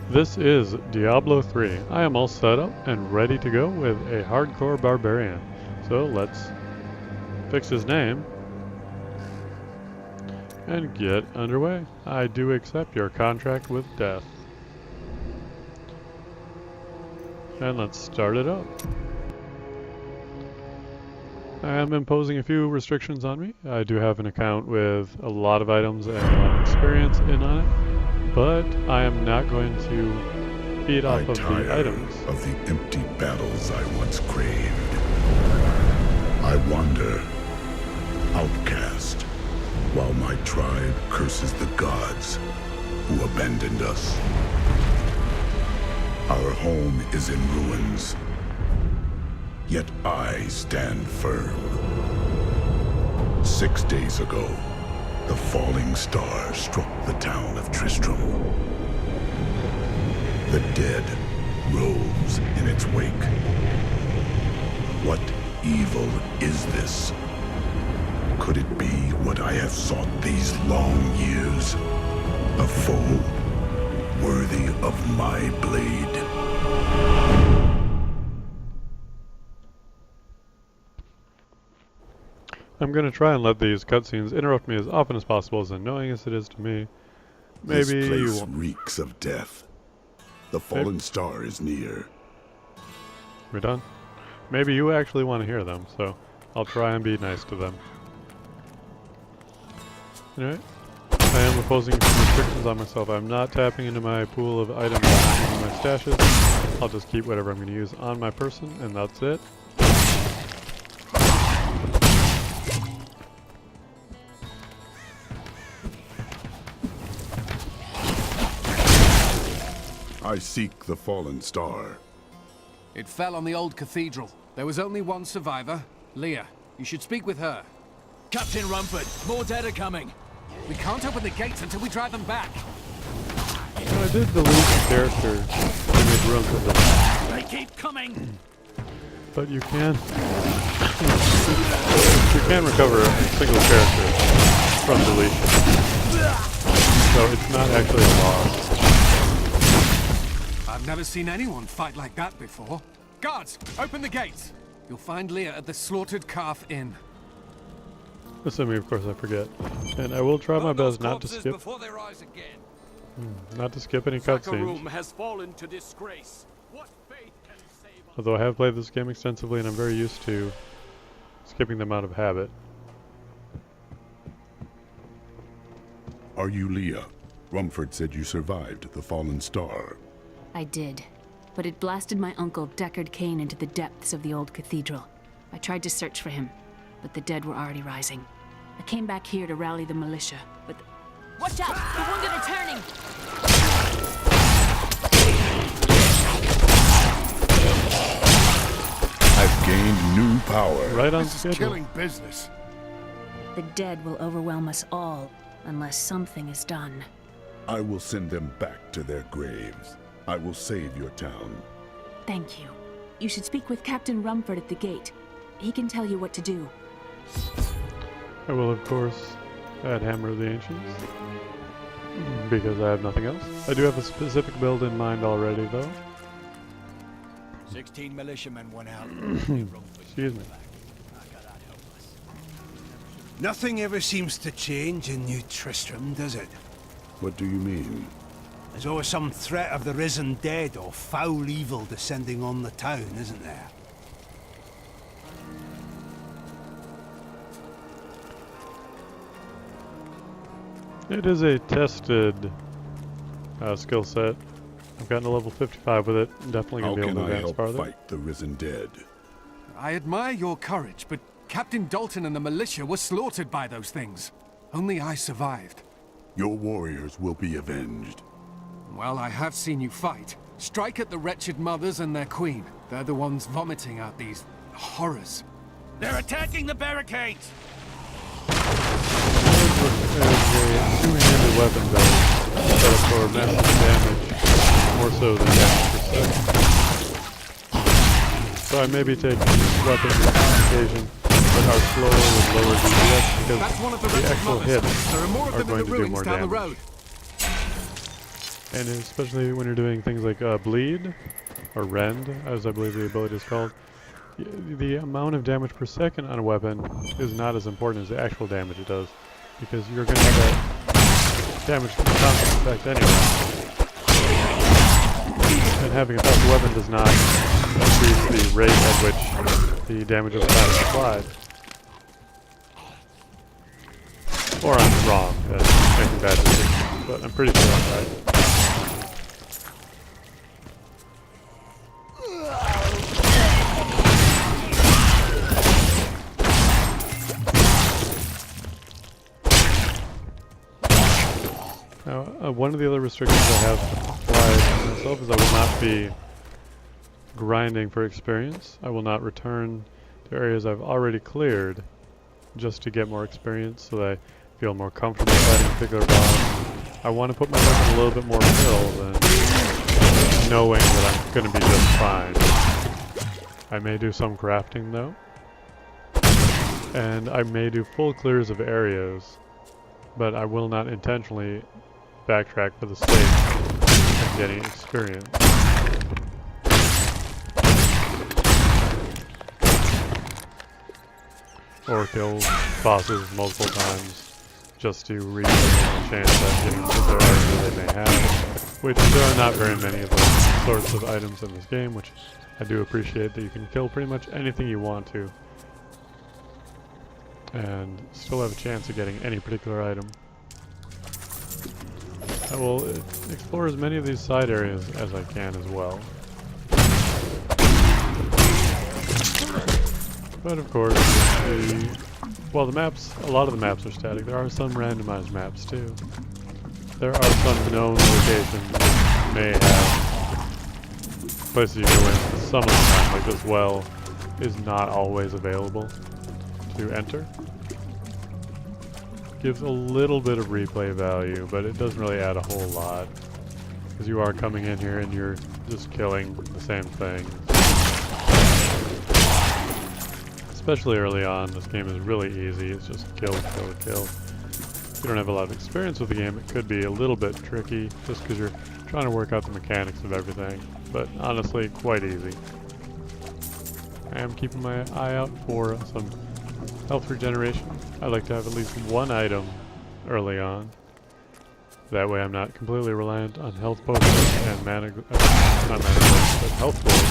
This is Diablo 3. I am all set up and ready to go with a hardcore barbarian. So let's fix his name and get underway. I do accept your contract with death. And let's start it up. I am imposing a few restrictions on me. I do have an account with a lot of items and a lot of experience in on it, but I am not going to feed off of the items. Of the empty battles I once craved. I wander, outcast, while my tribe curses the gods who abandoned us. Our home is in ruins. Yet I stand firm. 6 days ago, the falling star struck the town of Tristram. The dead rose in its wake. What evil is this? Could it be what I have sought these long years? A foe worthy of my blade? I'm going to try and let these cutscenes interrupt me as often as possible, as annoying as it is to me. Maybe this place you won't. Reeks of death. The fallen star is near. We're done? Maybe you actually want to hear them, so I'll try and be nice to them. Anyway, I am imposing some restrictions on myself. I'm not tapping into my pool of items in my stashes. I'll just keep whatever I'm going to use on my person, and that's it. I seek the fallen star. It fell on the old cathedral. There was only one survivor, Leah. You should speak with her. Captain Rumford, more dead are coming. We can't open the gates until we drive them back. I did delete the character to make room for them. They keep coming. But you can recover a single character from deletion. So it's not actually a loss. I've never seen anyone fight like that before. Guards, open the gates. You'll find Leah at the Slaughtered Calf Inn. Assuming, of course, I forget. And I will try my best not to skip. Before they rise again. Not to skip any cutscenes. Has fallen to disgrace. What faith can save us? Although I have played this game extensively and I'm very used to skipping them out of habit. Are you Leah? Rumford said you survived the fallen star. I did, but it blasted my uncle Deckard Cain into the depths of the old cathedral. I tried to search for him, but the dead were already rising. I came back here to rally the militia, but Watch out! The wounded are turning! I've gained new power. Right on This is schedule. killing business. the dead will overwhelm us all unless something is done. I will send them back to their graves. I will save your town. Thank you. You should speak with Captain Rumford at the gate. He can tell you what to do. I will, of course, add Hammer of the Ancients. Because I have nothing else. I do have a specific build in mind already, though. 16 militiamen went out. Excuse me. Nothing ever seems to change in New Tristram, does it? What do you mean? There's always some threat of the risen dead or foul evil descending on the town, isn't there? It is a tested skill set. I've gotten to level 55 with it. I'm definitely going How to be can able to I advance help farther. fight the risen dead? I admire your courage, but Captain Dalton and the militia were slaughtered by those things. Only I survived. Your warriors will be avenged. Well, I have seen you fight. Strike at the wretched mothers and their queen. They're the ones vomiting out these horrors. They're attacking the barricades! As a two-handed weapon belt set up for massive damage, more so than damage per se. So I may be taking weapons on occasion that are slower with lower DPS because That's one of the the wretched actual mothers. hits There are more of are them in going the to do ruins more down the damage. road. And especially when you're doing things like bleed, or rend, as I believe the ability is called, the amount of damage per second on a weapon is not as important as the actual damage it does, because you're going to have that damage constant effect anyway. And having a faster weapon does not increase the rate at which the damage of attack is applied. Or I'm wrong, that's making bad decisions, but I'm pretty sure I'm right. Now, one of the other restrictions I have applied to myself is I will not be grinding for experience. I will not return to areas I've already cleared just to get more experience so that I feel more comfortable fighting a particular boss. I want to put myself in a little bit more peril than knowing that I'm going to be just fine. I may do some crafting though, and I may do full clears of areas, but I will not intentionally backtrack for the sake of getting experience. Or kill bosses multiple times just to reach a chance at getting the items they may have, which there are not very many of those sorts of items in this game, which I do appreciate that you can kill pretty much anything you want to and still have a chance of getting any particular item. I will explore as many of these side areas as I can as well. But of course, well, the maps, a lot of the maps are static. There are some randomized maps too. There are some known locations that may have places you go in. Some of the time, like this well, is not always available to enter. Gives a little bit of replay value, but it doesn't really add a whole lot. Because you are coming in here and you're just killing the same thing. Especially early on, this game is really easy. It's just kill, kill, kill. If you don't have a lot of experience with the game, it could be a little bit tricky, just because you're trying to work out the mechanics of everything. But honestly, quite easy. I am keeping my eye out for some health regeneration. I like to have at least one item early on. That way I'm not completely reliant on health potions and mana, not mana, but health gold.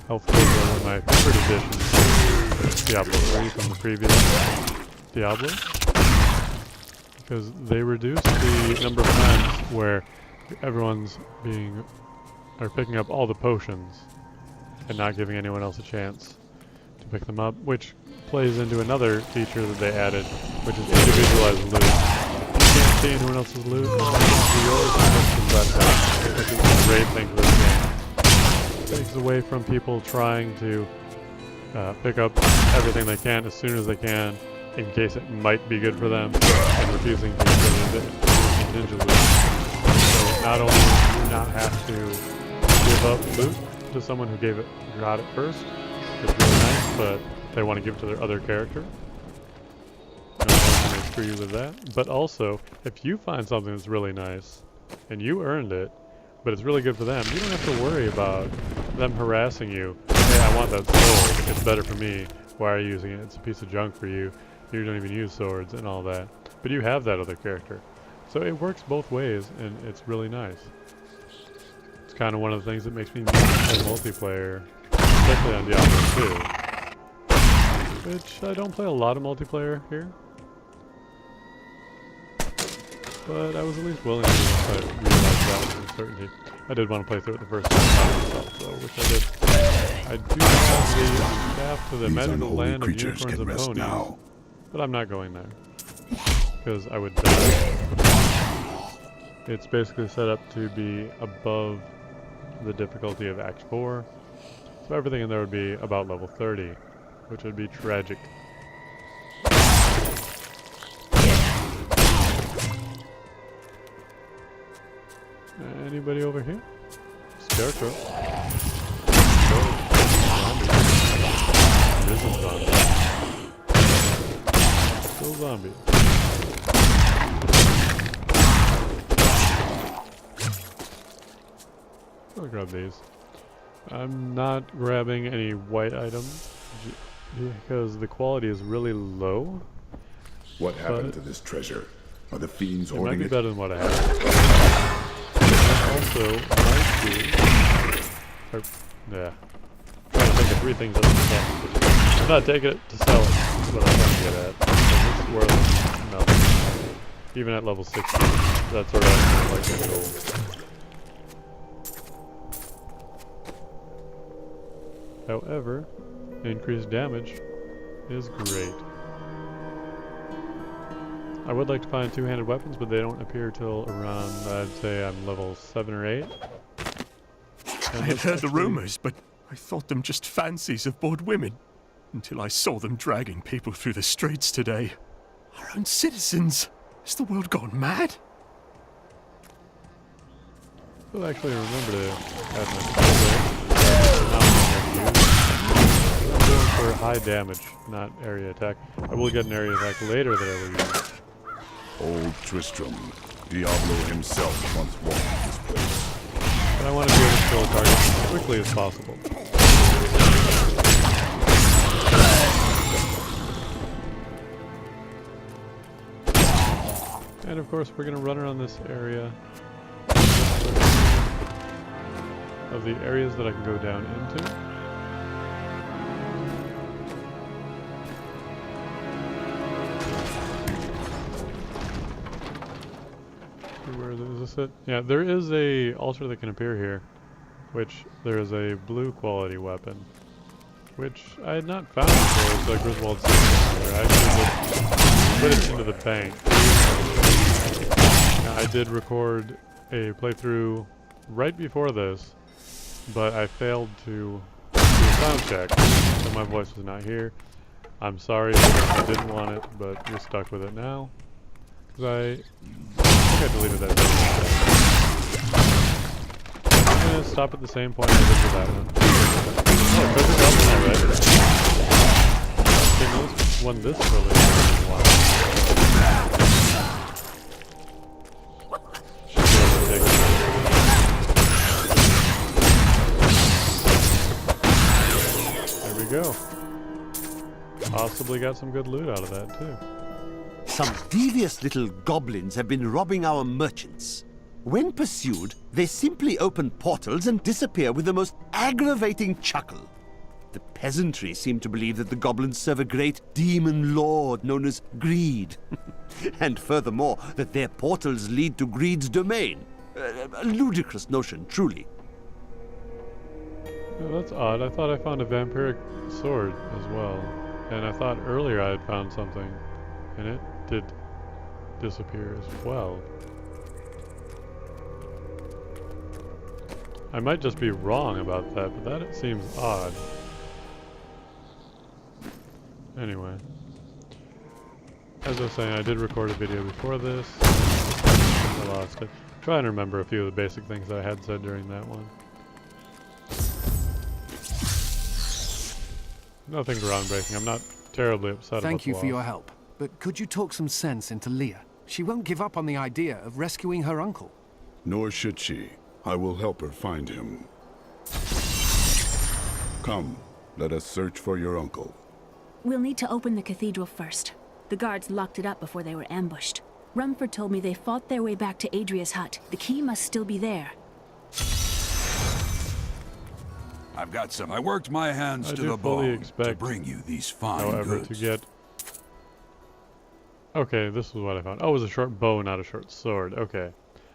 Health gold are one of my favorite additions to Diablo 3 from the previous Diablo. Because they reduce the number of times where everyone's picking up all the potions and not giving anyone else a chance to pick them up, which plays into another feature that they added, which is individualized loot. You can't see anyone else's loot, it's yours, which is a great thing for this game. It takes away from people trying to pick up everything they can as soon as they can, in case it might be good for them, and refusing to use it ninja loot. So not only do you not have to give up loot to someone who got it first, which is really nice, but they want to give it to their other character. No one can screw you with that. But also, if you find something that's really nice, and you earned it, but it's really good for them, you don't have to worry about them harassing you. Hey, I want that sword. It's better for me. Why are you using it? It's a piece of junk for you. You don't even use swords and all that. But you have that other character. So it works both ways, and it's really nice. It's kind of one of the things that makes me play multiplayer, especially on Diablo 2. Which I don't play a lot of multiplayer here. But I was at least willing to if I realized that with certainty. I did want to play through it the first time by myself, though, which I did. I do have the path to the magical land of unicorns and ponies, now. But I'm not going there. Because I would die. It's basically set up to be above the difficulty of Act 4. So everything in there would be about level 30, which would be tragic. Anybody over here? Scarecrow. This is zombie. Still zombie. I'll grab these. I'm not grabbing any white items because the quality is really low. What happened to this treasure? Are the fiends It might hoarding be it? better than what I have. Also, might be... yeah. Trying to think of 3 things at the same time. I'm not taking it to sell it. That's what I'm trying to get at. So this is worth nothing. Even at level 60. That's sort of like my goal. However, increased damage is great. I would like to find 2-handed weapons, but they don't appear till around, I'd say I'm level 7 or 8. I had heard the rumors, but I thought them just fancies of bored women. Until I saw them dragging people through the streets today. Our own citizens. Has the world gone mad? I'll actually remember to add my skill there. I'm going for high damage, not area attack. I will get an area attack later that I will use. Old Tristram, Diablo himself once walked this place. But I want to be able to kill a target as quickly as possible. And of course, we're going to run around this area of the areas that I can go down into. Where is this it? Yeah, there is a altar that can appear here, which there is a blue quality weapon, which I had not found before. It's like Griswold said. I actually put it into the bank. Now, I did record a playthrough right before this, but I failed to do a sound check, so my voice was not here. I'm sorry if I didn't want it, but you're stuck with it now. Because I think I deleted that video. I'm going to stop at the same point I did with that one. Oh, treasure goblin already. Okay, no, this won this for a little while. Should be able to take it. There we go. Possibly got some good loot out of that too. Some devious little goblins have been robbing our merchants. When pursued, they simply open portals and disappear with the most aggravating chuckle. The peasantry seem to believe that the goblins serve a great demon lord known as Greed. And furthermore, that their portals lead to Greed's domain. A ludicrous notion, truly. Oh, that's odd. I thought I found a vampiric sword as well. And I thought earlier I had found something. And it did disappear as well. I might just be wrong about that, but that it seems odd. Anyway. As I was saying, I did record a video before this. I lost it. Try and remember a few of the basic things that I had said during that one. Nothing groundbreaking. I'm not terribly upset about the Thank you for your loss. help. But could you talk some sense into Leah? She won't give up on the idea of rescuing her uncle. Nor should she. I will help her find him. Come, let us search for your uncle. We'll need to open the cathedral first. The guards locked it up before they were ambushed. Rumford told me they fought their way back to Adria's hut. The key must still be there. I've got some. I worked my hands I to do the fully bone expect, to bring you these fine however, goods. to get... Okay, this is what I found. Oh, it was a short bow, not a short sword. Okay.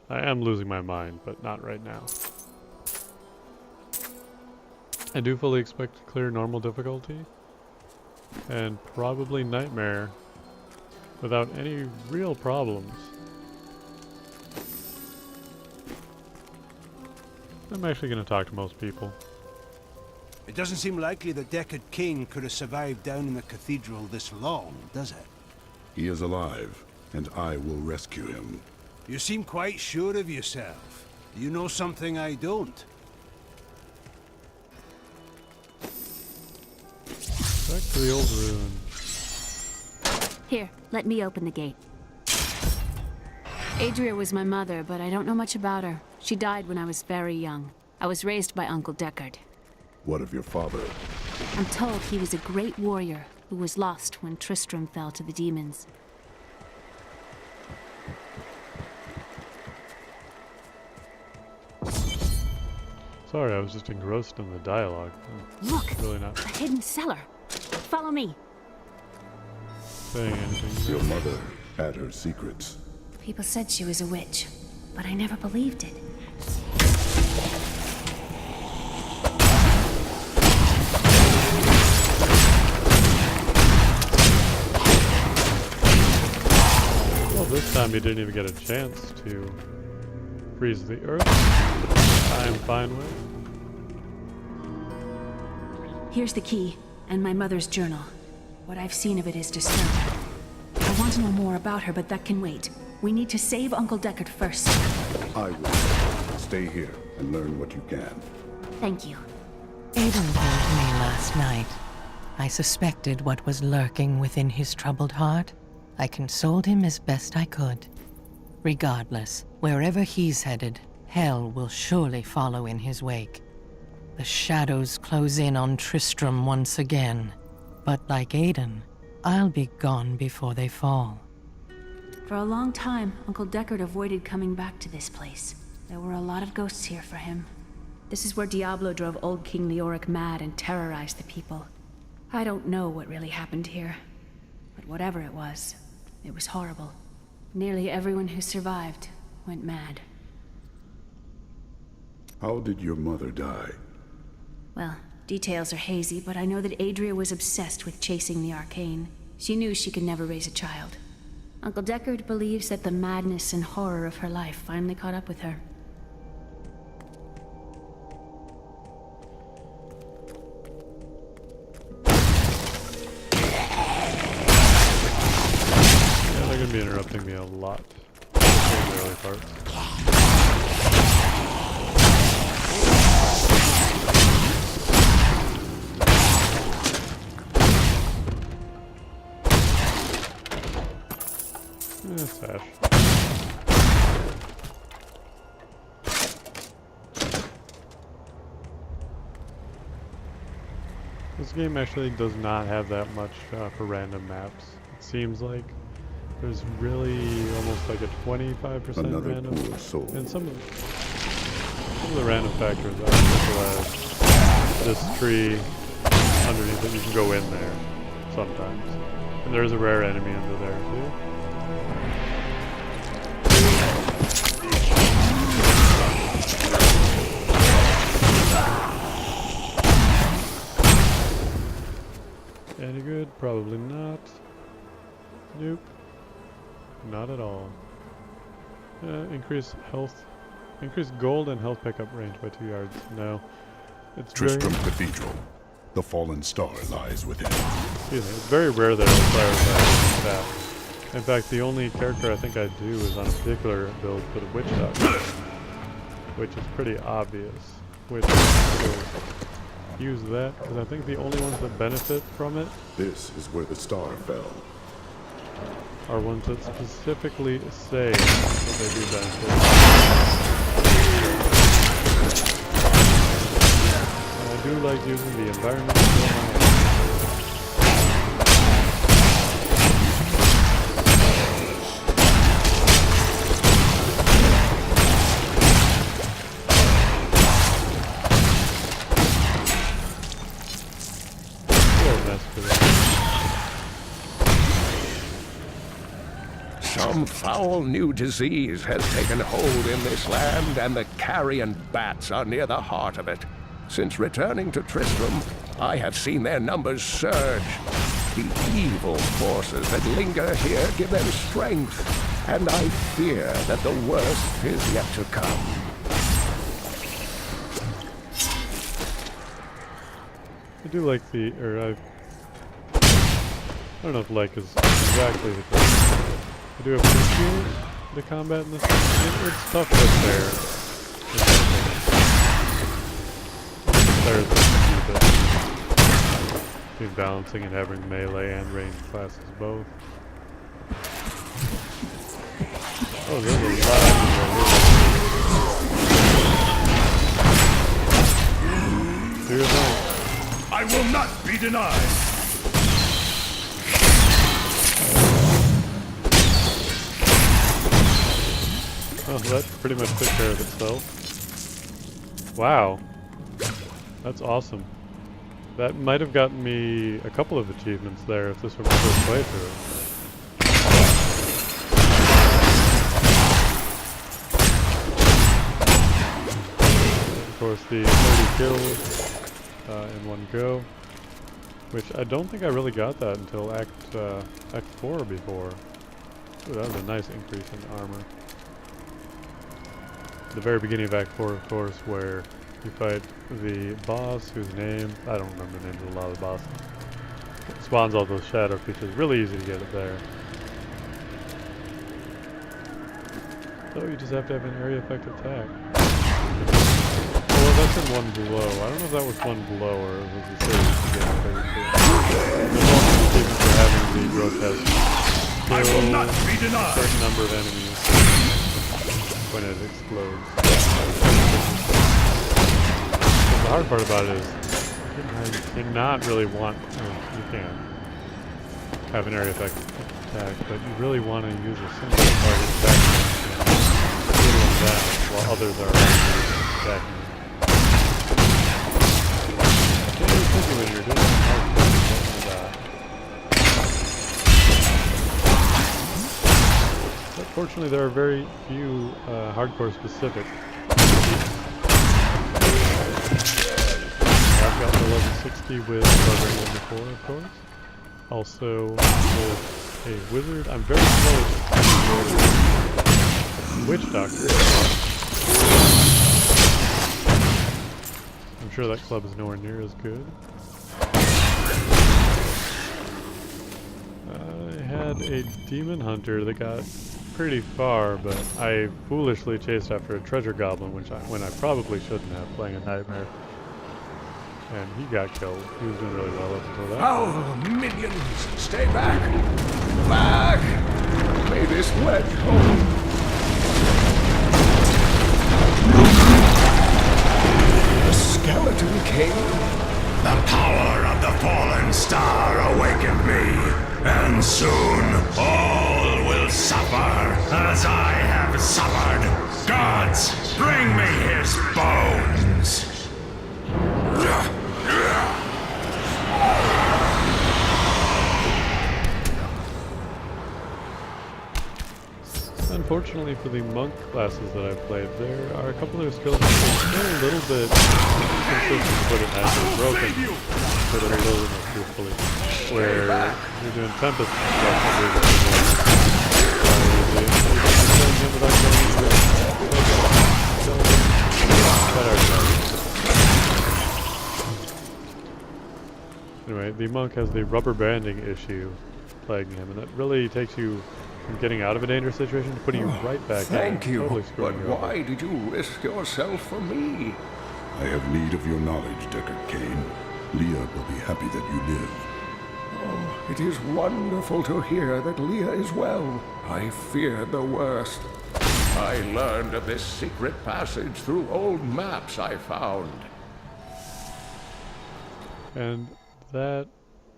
I am losing my mind, but not right now. I do fully expect to clear normal difficulty. And probably nightmare without any real problems. I'm actually going to talk to most people. It doesn't seem likely the Deckard King could have survived down in the cathedral this long, does it? He is alive, and I will rescue him. You seem quite sure of yourself. You know something I don't. Back to the old ruin. Here, let me open the gate. Adria was my mother, but I don't know much about her. She died when I was very young. I was raised by Uncle Deckard. What of your father? I'm told he was a great warrior who was lost when Tristram fell to the demons. Sorry, I was just engrossed in the dialogue. Look! Really not A hidden cellar! Follow me! saying anything. Your mother had her secrets. People said she was a witch, but I never believed it. Well, this time you didn't even get a chance to freeze the earth. I'm fine with. Here's the key, and my mother's journal. What I've seen of it is disturbing. I want to know more about her, but that can wait. We need to save Uncle Deckard first. I will. Stay here and learn what you can. Thank you. Aiden told me last night. I suspected what was lurking within his troubled heart. I consoled him as best I could. Regardless, wherever he's headed, hell will surely follow in his wake. The shadows close in on Tristram once again. But like Aiden, I'll be gone before they fall. For a long time, Uncle Deckard avoided coming back to this place. There were a lot of ghosts here for him. This is where Diablo drove old King Leoric mad and terrorized the people. I don't know what really happened here, but whatever it was horrible. Nearly everyone who survived went mad. How did your mother die? Well, details are hazy, but I know that Adria was obsessed with chasing the arcane. She knew she could never raise a child. Uncle Deckard believes that the madness and horror of her life finally caught up with her. Yeah, they're gonna be interrupting me a lot in the early parts. Sash. This game actually does not have that much for random maps. It seems like there's really almost like a 25% Another random. poor soul. And some of the random factors are simple as this tree underneath it. You can go in there sometimes. And there's a rare enemy under there too. Any good? Probably not. Nope. Not at all. Increase health. Increase gold and health pickup range by 2 yards. No. It's Tristram Cathedral. The fallen star lies within. Excuse me. It's very rare that it requires that. In fact, the only character I think I do is on a particular build for the witch doctor, which is pretty obvious. Which use that because I think the only ones that benefit from it. This is where the star fell. Are ones that specifically say that they do benefit. And I do like using the environment to heal my health. Some foul new disease has taken hold in this land, and the carrion bats are near the heart of it. Since returning to Tristram, I have seen their numbers surge. The evil forces that linger here give them strength, and I fear that the worst is yet to come. I do like the, I don't know if like is exactly the correct. I do appreciate the combat in this game. It's tough but fair. There's between balancing and having melee and ranged classes both. Oh, there's a lot of I will not be denied! Oh, that pretty much took care of itself. Wow. That's awesome. That might have gotten me a couple of achievements there if this were my first playthrough. Of course, the 30 kills in one go, which I don't think I really got that until Act 4 before. Ooh, that was a nice increase in armor. The very beginning of Act 4, of course, where you fight the boss, whose name, I don't remember the names of a lot of the bosses. It spawns all those shadow creatures, really easy to get it there. So you just have to have an area effect attack. Well, that's in one blow. I don't know if that was one blow or it was a series to get a 32. There's also achievement for having the grotesque kill a certain number of enemies when it explodes. The hard part about it is you cannot really want, you can have an area effect attack, but you really want to use a single target attack that while others are attacking you. Can't really think when you're doing but fortunately there are very few hardcore specific. I've got the level 60 with Barbarian before, of course. Also with a wizard. I'm very close to Witch Doctor. I'm sure that club is nowhere near as good. I had a demon hunter that got pretty far, but I foolishly chased after a treasure goblin, when I probably shouldn't have, playing a nightmare. And he got killed. He was doing really well up until that. Oh, minions! Stay back! Back! May this ledge hold. The Skeleton King? The power of the fallen star awakened me, and soon all will suffer as I have suffered. Gods, bring me his bones! Unfortunately for the monk classes that I've played, there are a couple of skills that are still a little bit consistent to put it naturally broken, but a little more truthfully, where you're doing Tempest Anyway, the monk has the rubber banding issue plaguing him, and that really takes you from getting out of a dangerous situation to putting you right back in. Thank you, Totally but screwing you over. why did you risk yourself for me? I have need of your knowledge, Deckard Cain. Leah will be happy that you live. Oh, it is wonderful to hear that Leah is well. I feared the worst. I learned of this secret passage through old maps I found. And that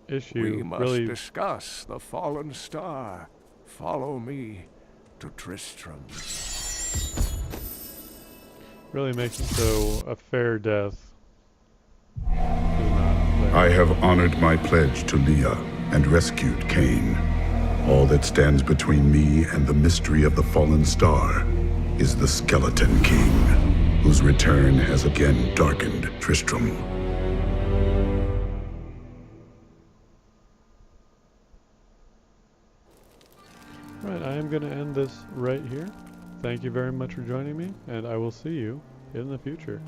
issue We must really discuss the fallen star. Follow me to Tristram. really makes it so a fair death is not there. I have honored my pledge to Leah and rescued Cain. All that stands between me and the mystery of the fallen star is the Skeleton King, whose return has again darkened Tristram. Right, I am going to end this right here. Thank you very much for joining me, and I will see you in the future.